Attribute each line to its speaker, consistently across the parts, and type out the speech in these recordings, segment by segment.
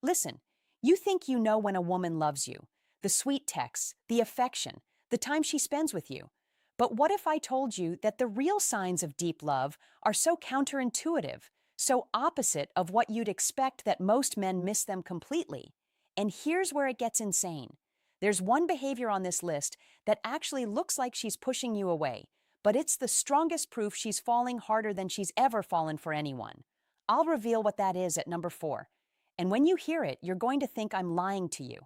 Speaker 1: Listen, you think you know when a woman loves you, the sweet texts, the affection, the time she spends with you. But what if I told you that the real signs of deep love are so counterintuitive, so opposite of what you'd expect that most men miss them completely? And here's where it gets insane. There's one behavior on this list that actually looks like she's pushing you away, but it's the strongest proof she's falling harder than she's ever fallen for anyone. I'll reveal what that is at number 4. And when you hear it, you're going to think I'm lying to you.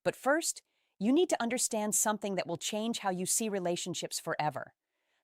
Speaker 1: But first, you need to understand something that will change how you see relationships forever.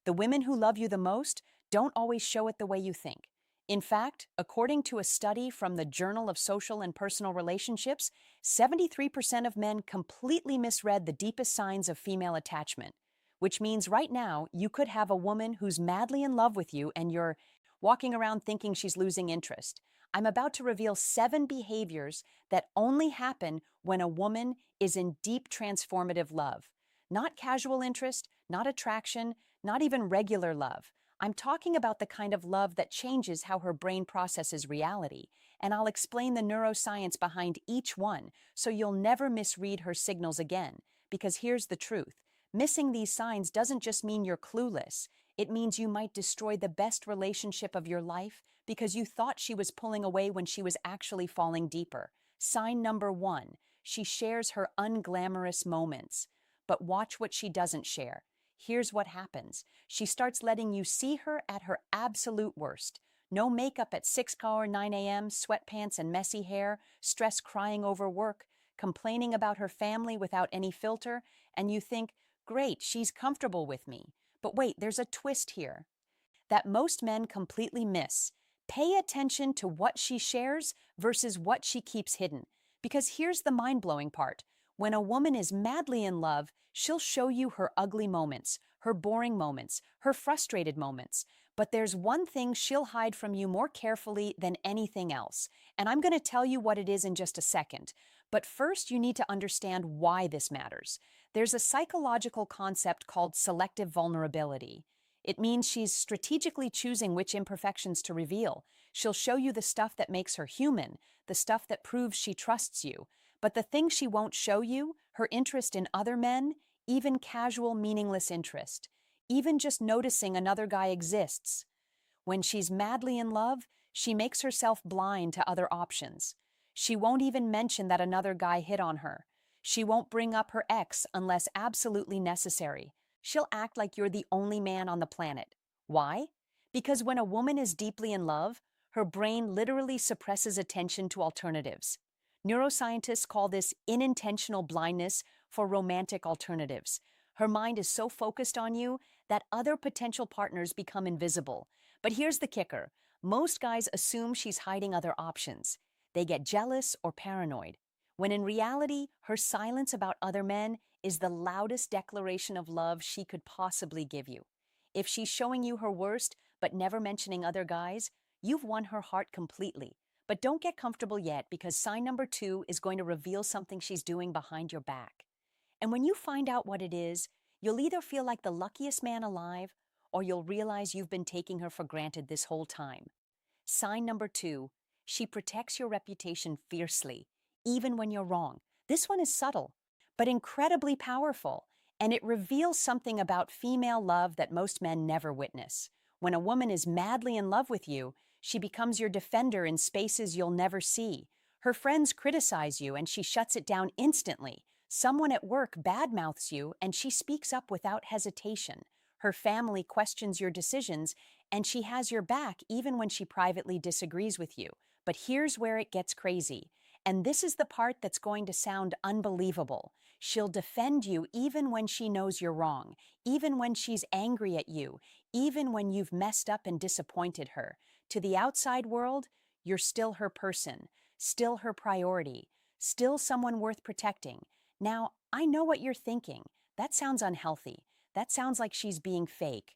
Speaker 1: The women who love you the most don't always show it the way you think. In fact, according to a study from the Journal of Social and Personal Relationships, 73% of men completely misread the deepest signs of female attachment, which means right now you could have a woman who's madly in love with you and you're walking around thinking she's losing interest. I'm about to reveal 7 behaviors that only happen when a woman is in deep transformative love. Not casual interest, not attraction, not even regular love. I'm talking about the kind of love that changes how her brain processes reality, and I'll explain the neuroscience behind each one so you'll never misread her signals again. Because here's the truth. Missing these signs doesn't just mean you're clueless. It means you might destroy the best relationship of your life because you thought she was pulling away when she was actually falling deeper. Sign number 1, she shares her unglamorous moments. But watch what she doesn't share. Here's what happens. She starts letting you see her at her absolute worst. No makeup at 6 or 9 a.m., sweatpants and messy hair, stress crying over work, complaining about her family without any filter, and you think, great, she's comfortable with me. But wait, there's a twist here that most men completely miss. Pay attention to what she shares versus what she keeps hidden. Because here's the mind-blowing part. When a woman is madly in love, she'll show you her ugly moments, her boring moments, her frustrated moments. But there's one thing she'll hide from you more carefully than anything else. And I'm going to tell you what it is in just a second. But first, you need to understand why this matters. There's a psychological concept called selective vulnerability. It means she's strategically choosing which imperfections to reveal. She'll show you the stuff that makes her human, the stuff that proves she trusts you. But the thing she won't show you, her interest in other men, even casual, meaningless interest, even just noticing another guy exists. When she's madly in love, she makes herself blind to other options. She won't even mention that another guy hit on her. She won't bring up her ex unless absolutely necessary. She'll act like you're the only man on the planet. Why? Because when a woman is deeply in love, her brain literally suppresses attention to alternatives. Neuroscientists call this unintentional blindness for romantic alternatives. Her mind is so focused on you that other potential partners become invisible. But here's the kicker. Most guys assume she's hiding other options. They get jealous or paranoid, when in reality, her silence about other men is the loudest declaration of love she could possibly give you. If she's showing you her worst, but never mentioning other guys, you've won her heart completely. But don't get comfortable yet, because sign number 2 is going to reveal something she's doing behind your back. And when you find out what it is, you'll either feel like the luckiest man alive, or you'll realize you've been taking her for granted this whole time. Sign number 2, she protects your reputation fiercely, even when you're wrong. This one is subtle, but incredibly powerful, and it reveals something about female love that most men never witness. When a woman is madly in love with you, she becomes your defender in spaces you'll never see. Her friends criticize you, and she shuts it down instantly. Someone at work badmouths you, and she speaks up without hesitation. Her family questions your decisions, and she has your back even when she privately disagrees with you. But here's where it gets crazy. And this is the part that's going to sound unbelievable. She'll defend you even when she knows you're wrong, even when she's angry at you, even when you've messed up and disappointed her. To the outside world, you're still her person, still her priority, still someone worth protecting. Now, I know what you're thinking. That sounds unhealthy. That sounds like she's being fake.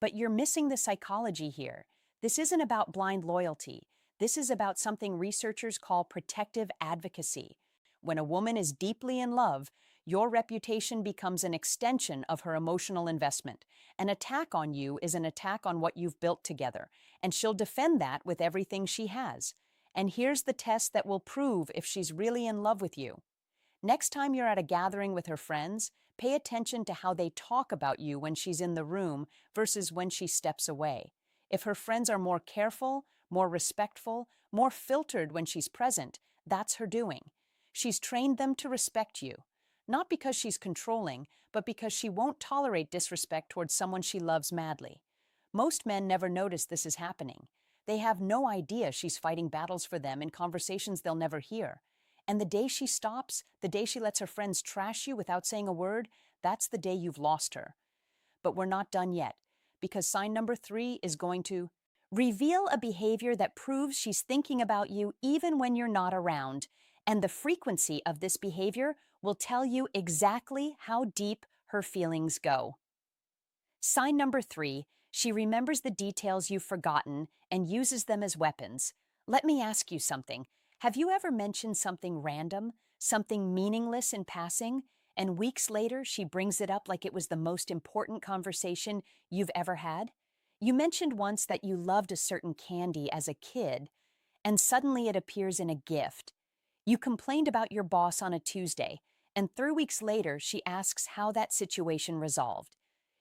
Speaker 1: But you're missing the psychology here. This isn't about blind loyalty. This is about something researchers call protective advocacy. When a woman is deeply in love, your reputation becomes an extension of her emotional investment. An attack on you is an attack on what you've built together, and she'll defend that with everything she has. And here's the test that will prove if she's really in love with you. Next time you're at a gathering with her friends, pay attention to how they talk about you when she's in the room versus when she steps away. If her friends are more careful, more respectful, more filtered when she's present, that's her doing. She's trained them to respect you. Not because she's controlling, but because she won't tolerate disrespect towards someone she loves madly. Most men never notice this is happening. They have no idea she's fighting battles for them in conversations they'll never hear. And the day she stops, the day she lets her friends trash you without saying a word, that's the day you've lost her. But we're not done yet, because sign number 3 is going to reveal a behavior that proves she's thinking about you even when you're not around. And the frequency of this behavior will tell you exactly how deep her feelings go. Sign number 3, she remembers the details you've forgotten and uses them as weapons. Let me ask you something. Have you ever mentioned something random, something meaningless in passing, and weeks later she brings it up like it was the most important conversation you've ever had? You mentioned once that you loved a certain candy as a kid, and suddenly it appears in a gift. You complained about your boss on a Tuesday, and 3 weeks later she asks how that situation resolved.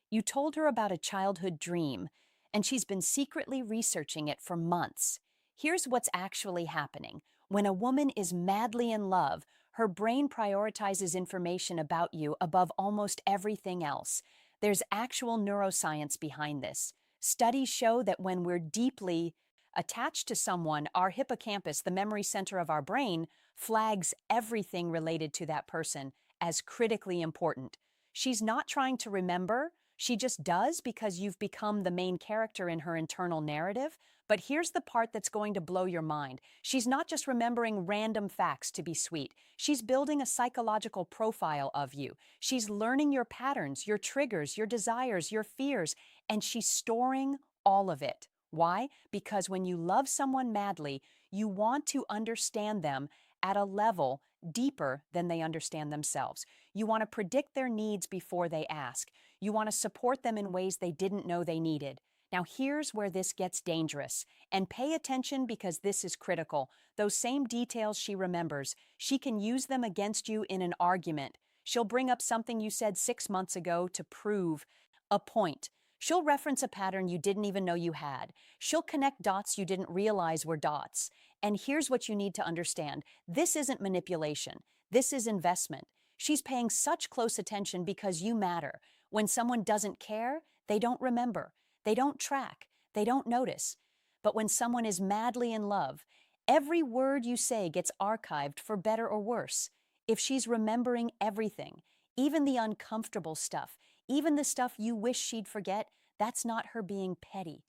Speaker 1: You told her about a childhood dream, and she's been secretly researching it for months. Here's what's actually happening. When a woman is madly in love, her brain prioritizes information about you above almost everything else. There's actual neuroscience behind this. Studies show that when we're deeply attached to someone, our hippocampus, the memory center of our brain, flags everything related to that person as critically important. She's not trying to remember, she just does because you've become the main character in her internal narrative. But here's the part that's going to blow your mind. She's not just remembering random facts to be sweet. She's building a psychological profile of you. She's learning your patterns, your triggers, your desires, your fears, and she's storing all of it. Why? Because when you love someone madly, you want to understand them at a level deeper than they understand themselves. You want to predict their needs before they ask. You want to support them in ways they didn't know they needed. Now, here's where this gets dangerous. And pay attention because this is critical. Those same details she remembers, she can use them against you in an argument. She'll bring up something you said 6 months ago to prove a point. She'll reference a pattern you didn't even know you had. She'll connect dots you didn't realize were dots. And here's what you need to understand. This isn't manipulation. This is investment. She's paying such close attention because you matter. When someone doesn't care, they don't remember. They don't track. They don't notice. But when someone is madly in love, every word you say gets archived for better or worse. If she's remembering everything, even the uncomfortable stuff, even the stuff you wish she'd forget, that's not her being petty.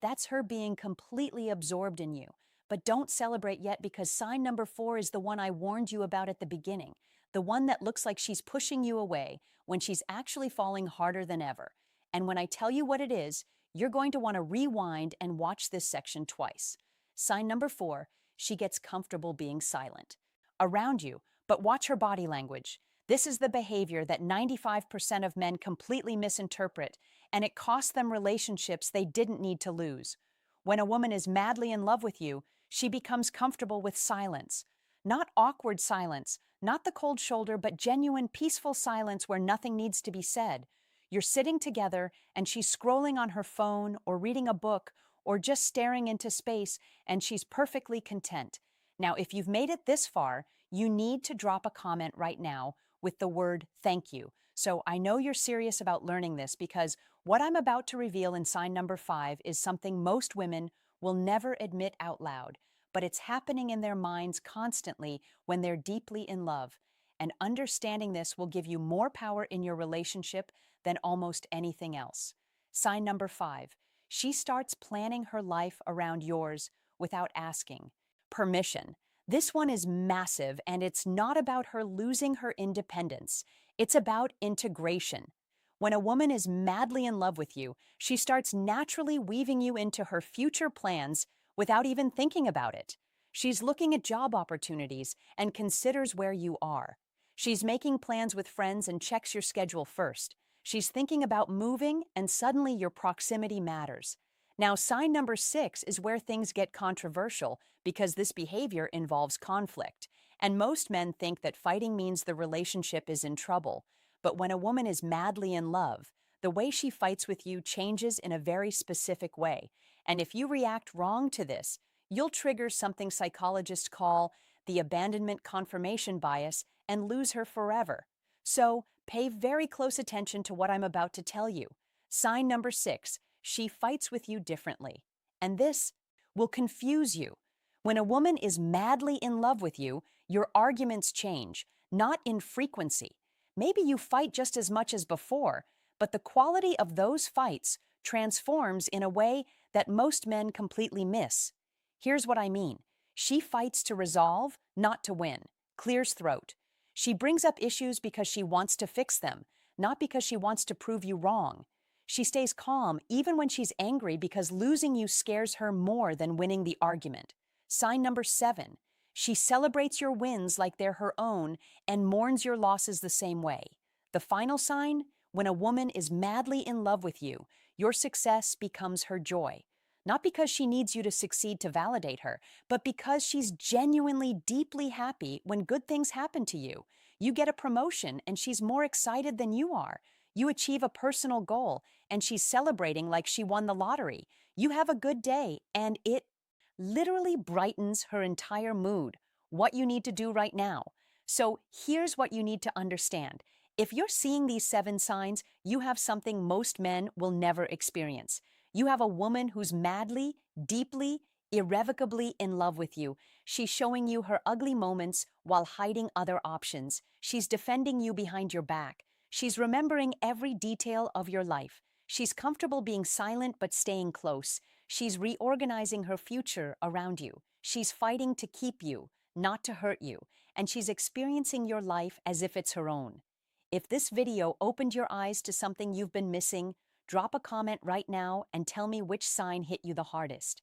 Speaker 1: That's her being completely absorbed in you. But don't celebrate yet because sign number 4 is the one I warned you about at the beginning. The one that looks like she's pushing you away when she's actually falling harder than ever. And when I tell you what it is, you're going to want to rewind and watch this section twice. Sign number 4, she gets comfortable being silent. Around you, but watch her body language. This is the behavior that 95% of men completely misinterpret, and it costs them relationships they didn't need to lose. When a woman is madly in love with you, she becomes comfortable with silence. Not awkward silence, not the cold shoulder, but genuine, peaceful silence where nothing needs to be said. You're sitting together, and she's scrolling on her phone or reading a book or just staring into space, and she's perfectly content. Now, if you've made it this far, you need to drop a comment right now with the word thank you. So I know you're serious about learning this because what I'm about to reveal in sign number 5 is something most women will never admit out loud, but it's happening in their minds constantly when they're deeply in love. And understanding this will give you more power in your relationship than almost anything else. Sign number 5, she starts planning her life around yours without asking permission. This one is massive, and it's not about her losing her independence. It's about integration. When a woman is madly in love with you, she starts naturally weaving you into her future plans without even thinking about it. She's looking at job opportunities and considers where you are. She's making plans with friends and checks your schedule first. She's thinking about moving, and suddenly your proximity matters. Now, sign number 6 is where things get controversial because this behavior involves conflict. And most men think that fighting means the relationship is in trouble. But when a woman is madly in love, the way she fights with you changes in a very specific way. And if you react wrong to this, you'll trigger something psychologists call the abandonment confirmation bias and lose her forever. So, pay very close attention to what I'm about to tell you. Sign number 6, she fights with you differently. And this will confuse you. When a woman is madly in love with you, your arguments change, not in frequency. Maybe you fight just as much as before, but the quality of those fights transforms in a way that most men completely miss. Here's what I mean. She fights to resolve, not to win. Clears throat. She brings up issues because she wants to fix them, not because she wants to prove you wrong. She stays calm even when she's angry because losing you scares her more than winning the argument. Sign number 7. She celebrates your wins like they're her own and mourns your losses the same way. The final sign? When a woman is madly in love with you, your success becomes her joy. Not because she needs you to succeed to validate her, but because she's genuinely deeply happy when good things happen to you. You get a promotion and she's more excited than you are. You achieve a personal goal and she's celebrating like she won the lottery. You have a good day and it literally brightens her entire mood. What you need to do right now. So here's what you need to understand. If you're seeing these 7 signs, you have something most men will never experience. You have a woman who's madly, deeply, irrevocably in love with you. She's showing you her ugly moments while hiding other options. She's defending you behind your back. She's remembering every detail of your life. She's comfortable being silent but staying close. She's reorganizing her future around you. She's fighting to keep you, not to hurt you. And she's experiencing your life as if it's her own. If this video opened your eyes to something you've been missing, drop a comment right now and tell me which sign hit you the hardest.